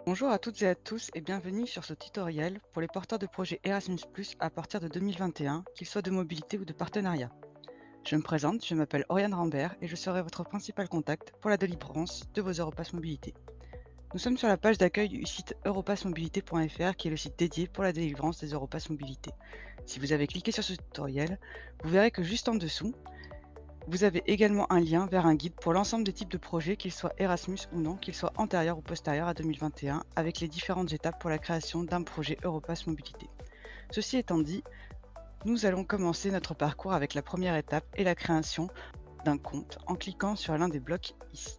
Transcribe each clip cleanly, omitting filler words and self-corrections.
Bonjour à toutes et à tous et bienvenue sur ce tutoriel pour les porteurs de projets Erasmus+ à partir de 2021, qu'ils soient de mobilité ou de partenariat. Je me présente, je m'appelle Oriane Rambert et je serai votre principal contact pour la délivrance de vos Europass Mobilité. Nous sommes sur la page d'accueil du site europassmobilité.fr qui est le site dédié pour la délivrance des Europass Mobilité. Si vous avez cliqué sur ce tutoriel, vous verrez que juste en dessous, vous avez également un lien vers un guide pour l'ensemble des types de projets, qu'ils soient Erasmus ou non, qu'ils soient antérieurs ou postérieurs à 2021, avec les différentes étapes pour la création d'un projet Europass Mobilité. Ceci étant dit, nous allons commencer notre parcours avec la première étape et la création d'un compte en cliquant sur l'un des blocs ici.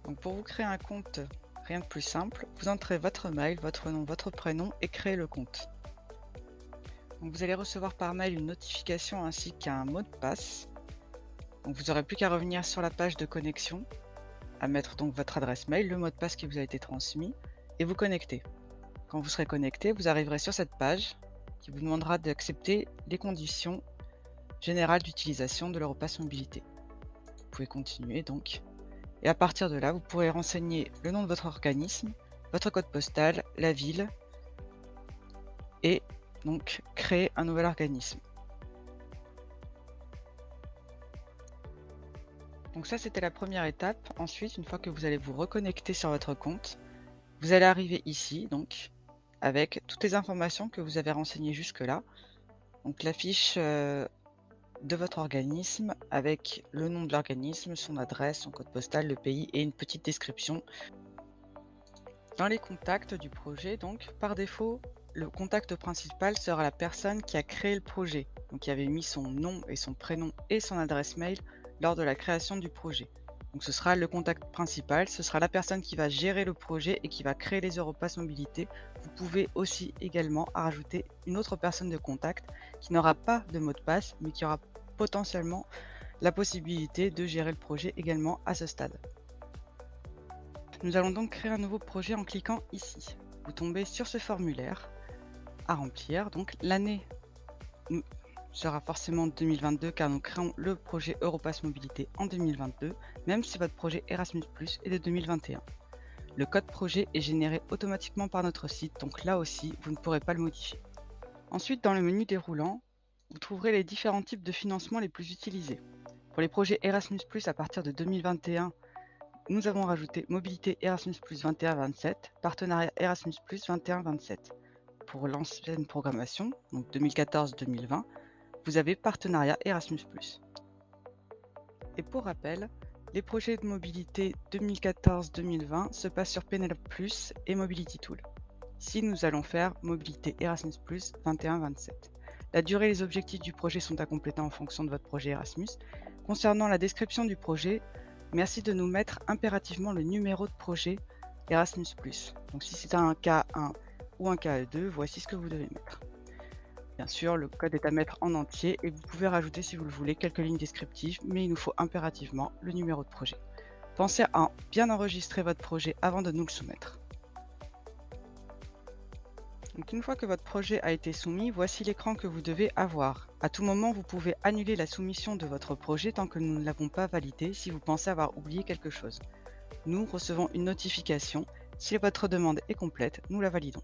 Donc pour vous créer un compte, rien de plus simple, vous entrez votre mail, votre nom, votre prénom et créez le compte. Donc vous allez recevoir par mail une notification ainsi qu'un mot de passe. Donc vous n'aurez plus qu'à revenir sur la page de connexion, à mettre donc votre adresse mail, le mot de passe qui vous a été transmis, et vous connecter. Quand vous serez connecté, vous arriverez sur cette page qui vous demandera d'accepter les conditions générales d'utilisation de l'Europass Mobilité. Vous pouvez continuer donc. Et à partir de là, vous pourrez renseigner le nom de votre organisme, votre code postal, la ville, et donc créer un nouvel organisme. Donc ça, c'était la première étape. Ensuite, une fois que vous allez vous reconnecter sur votre compte, vous allez arriver ici, donc, avec toutes les informations que vous avez renseignées jusque-là. Donc la fiche de votre organisme, avec le nom de l'organisme, son adresse, son code postal, le pays et une petite description. Dans les contacts du projet, donc, par défaut, le contact principal sera la personne qui a créé le projet, donc qui avait mis son nom et son prénom et son adresse mail lors de la création du projet. Donc ce sera le contact principal, ce sera la personne qui va gérer le projet et qui va créer les Europass Mobilité. Vous pouvez aussi également rajouter une autre personne de contact qui n'aura pas de mot de passe, mais qui aura potentiellement la possibilité de gérer le projet également à ce stade. Nous allons donc créer un nouveau projet en cliquant ici. Vous tombez sur ce formulaire à remplir. Donc l'année sera forcément 2022 car nous créons le projet Europass Mobilité en 2022, même si votre projet Erasmus+ est de 2021. Le code projet est généré automatiquement par notre site, donc là aussi, vous ne pourrez pas le modifier. Ensuite, dans le menu déroulant, vous trouverez les différents types de financement les plus utilisés. Pour les projets Erasmus+, à partir de 2021, nous avons rajouté Mobilité Erasmus+ 21-27, Partenariat Erasmus+ 21-27. Pour l'ancienne programmation, donc 2014-2020, vous avez Partenariat Erasmus+. Et pour rappel, les projets de mobilité 2014-2020 se passent sur Penelope Plus et Mobility Tool. Ici, nous allons faire Mobilité Erasmus+ 21-27. La durée et les objectifs du projet sont à compléter en fonction de votre projet Erasmus. Concernant la description du projet, merci de nous mettre impérativement le numéro de projet Erasmus+. Donc si c'est un K1 ou un KE2, voici ce que vous devez mettre. Bien sûr, le code est à mettre en entier et vous pouvez rajouter, si vous le voulez, quelques lignes descriptives, mais il nous faut impérativement le numéro de projet. Pensez à bien enregistrer votre projet avant de nous le soumettre. Donc une fois que votre projet a été soumis, voici l'écran que vous devez avoir. À tout moment, vous pouvez annuler la soumission de votre projet tant que nous ne l'avons pas validé si vous pensez avoir oublié quelque chose. Nous recevons une notification. Si votre demande est complète, nous la validons.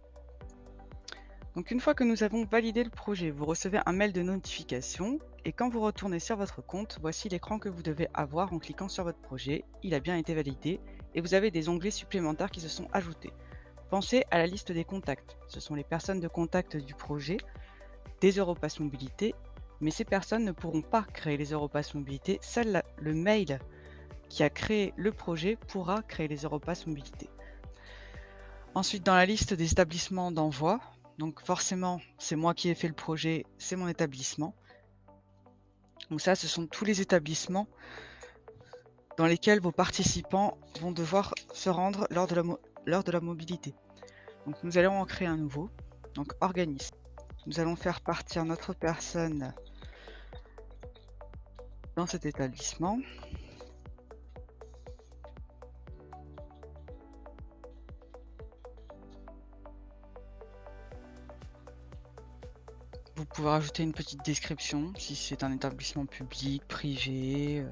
Donc une fois que nous avons validé le projet, vous recevez un mail de notification et quand vous retournez sur votre compte, voici l'écran que vous devez avoir en cliquant sur votre projet. Il a bien été validé et vous avez des onglets supplémentaires qui se sont ajoutés. Pensez à la liste des contacts. Ce sont les personnes de contact du projet, des Europass Mobilité, mais ces personnes ne pourront pas créer les Europass Mobilité. Seul le mail qui a créé le projet pourra créer les Europass Mobilité. Ensuite, dans la liste des établissements d'envoi, donc forcément, c'est moi qui ai fait le projet, c'est mon établissement. Donc ça, ce sont tous les établissements dans lesquels vos participants vont devoir se rendre lors de la mobilité. Donc nous allons en créer un nouveau, donc organisme. Nous allons faire partir notre personne dans cet établissement. Vous pouvez rajouter une petite description si c'est un établissement public, privé,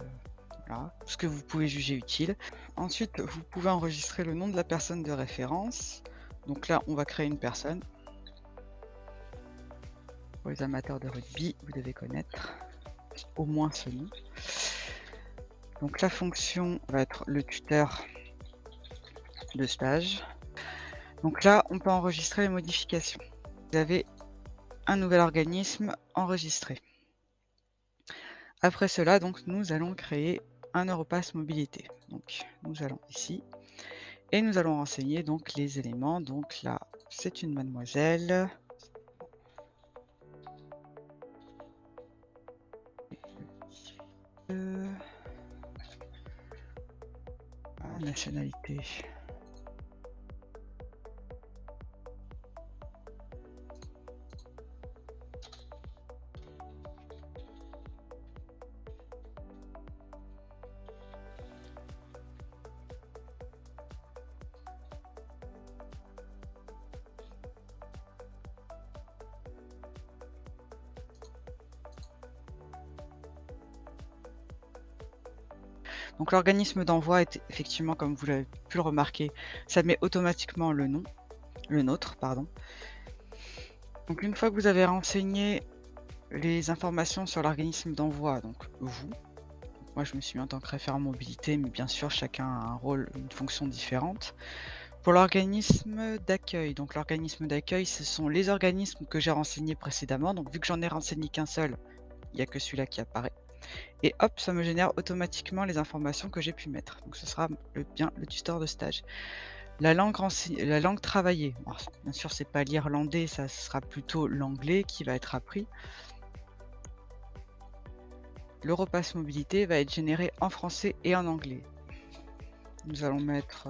Voilà, ce que vous pouvez juger utile. Ensuite, vous pouvez enregistrer le nom de la personne de référence. Donc là, on va créer une personne. Pour les amateurs de rugby, vous devez connaître au moins ce nom. Donc la fonction va être le tuteur de stage. Donc là, on peut enregistrer les modifications. Vous avez un nouvel organisme enregistré. Après cela, donc, nous allons créer un Europass mobilité. Donc, nous allons ici et nous allons renseigner donc les éléments. Donc là, c'est une mademoiselle. Nationalité. Donc l'organisme d'envoi est effectivement, comme vous l'avez pu le remarquer, ça met automatiquement le nôtre, pardon. Donc une fois que vous avez renseigné les informations sur l'organisme d'envoi, donc vous, moi je me suis mis en tant que référent mobilité, mais bien sûr chacun a un rôle, une fonction différente. Pour l'organisme d'accueil, donc l'organisme d'accueil, ce sont les organismes que j'ai renseignés précédemment. Donc vu que j'en ai renseigné qu'un seul, il n'y a que celui-là qui apparaît. Et hop, ça me génère automatiquement les informations que j'ai pu mettre. Donc ce sera bien le tuteur de stage. La langue travaillée. Alors, bien sûr, c'est pas l'irlandais, ça sera plutôt l'anglais qui va être appris. L'Europass mobilité va être généré en français et en anglais. Nous allons mettre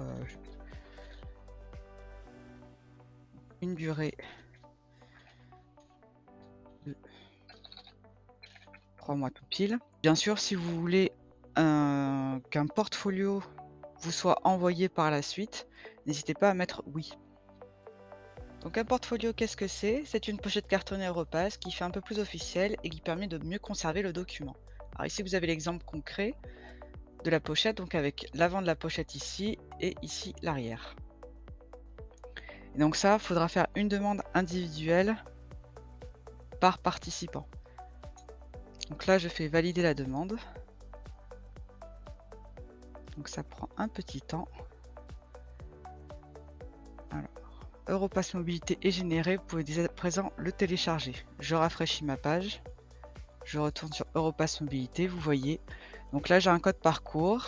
une durée de 3 mois tout pile. Bien sûr, si vous voulez qu'un portfolio vous soit envoyé par la suite, n'hésitez pas à mettre oui. Donc un portfolio, qu'est-ce que c'est? C'est une pochette cartonnée Europass qui fait un peu plus officiel et qui permet de mieux conserver le document. Alors ici, vous avez l'exemple concret de la pochette, donc avec l'avant de la pochette ici et ici l'arrière. Et donc ça, il faudra faire une demande individuelle par participant. Donc là, je fais valider la demande. Donc ça prend un petit temps. Alors, Europass mobilité est généré, vous pouvez dès à présent le télécharger. Je rafraîchis ma page. Je retourne sur Europass mobilité, vous voyez. Donc là, j'ai un code parcours.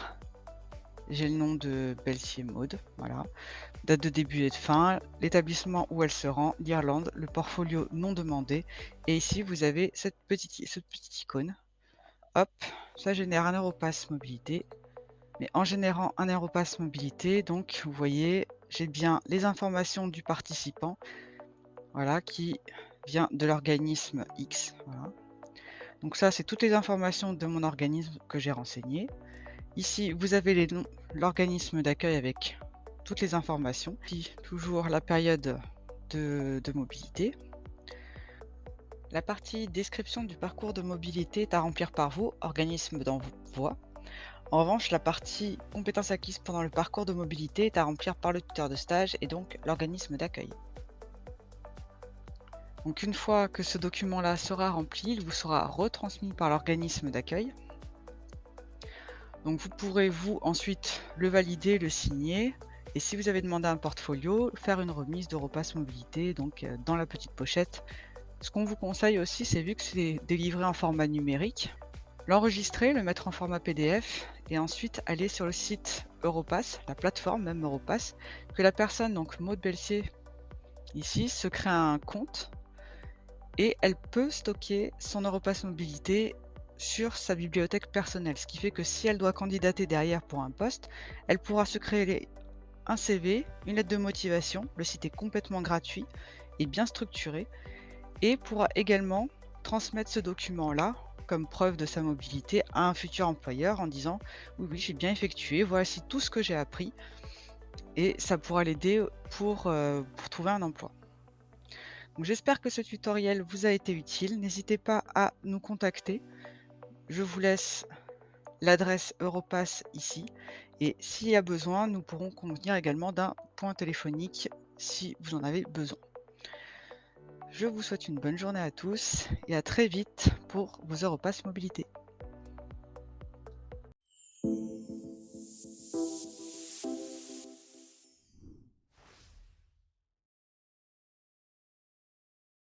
J'ai le nom de Belsier Maud, voilà. Date de début et de fin, l'établissement où elle se rend, l'Irlande, le portfolio non demandé. Et ici, vous avez cette petite icône. Hop, ça génère un Europass mobilité. Mais en générant un Europass mobilité, donc vous voyez, j'ai bien les informations du participant, voilà, qui vient de l'organisme X. Voilà. Donc ça, c'est toutes les informations de mon organisme que j'ai renseigné. Ici, vous avez les noms, l'organisme d'accueil avec toutes les informations. Puis toujours la période de mobilité. La partie description du parcours de mobilité est à remplir par vous, organisme d'envoi. En revanche, la partie compétences acquises pendant le parcours de mobilité est à remplir par le tuteur de stage et donc l'organisme d'accueil. Donc une fois que ce document-là sera rempli, il vous sera retransmis par l'organisme d'accueil. Donc vous pourrez vous ensuite le valider, le signer. Et si vous avez demandé un portfolio, faire une remise d'Europass mobilité donc dans la petite pochette. Ce qu'on vous conseille aussi, c'est vu que c'est délivré en format numérique, l'enregistrer, le mettre en format PDF et ensuite aller sur le site Europass, la plateforme même Europass, que la personne, donc Maud Belsier, ici, se crée un compte et elle peut stocker son Europass mobilité sur sa bibliothèque personnelle. Ce qui fait que si elle doit candidater derrière pour un poste, elle pourra se créer un CV, une lettre de motivation, le site est complètement gratuit et bien structuré, et pourra également transmettre ce document-là comme preuve de sa mobilité à un futur employeur en disant oui, oui, j'ai bien effectué, voici tout ce que j'ai appris, et ça pourra l'aider pour trouver un emploi. Donc j'espère que ce tutoriel vous a été utile. N'hésitez pas à nous contacter. Je vous laisse l'adresse Europass ici et s'il y a besoin, nous pourrons convenir également d'un point téléphonique si vous en avez besoin. Je vous souhaite une bonne journée à tous et à très vite pour vos Europass mobilité.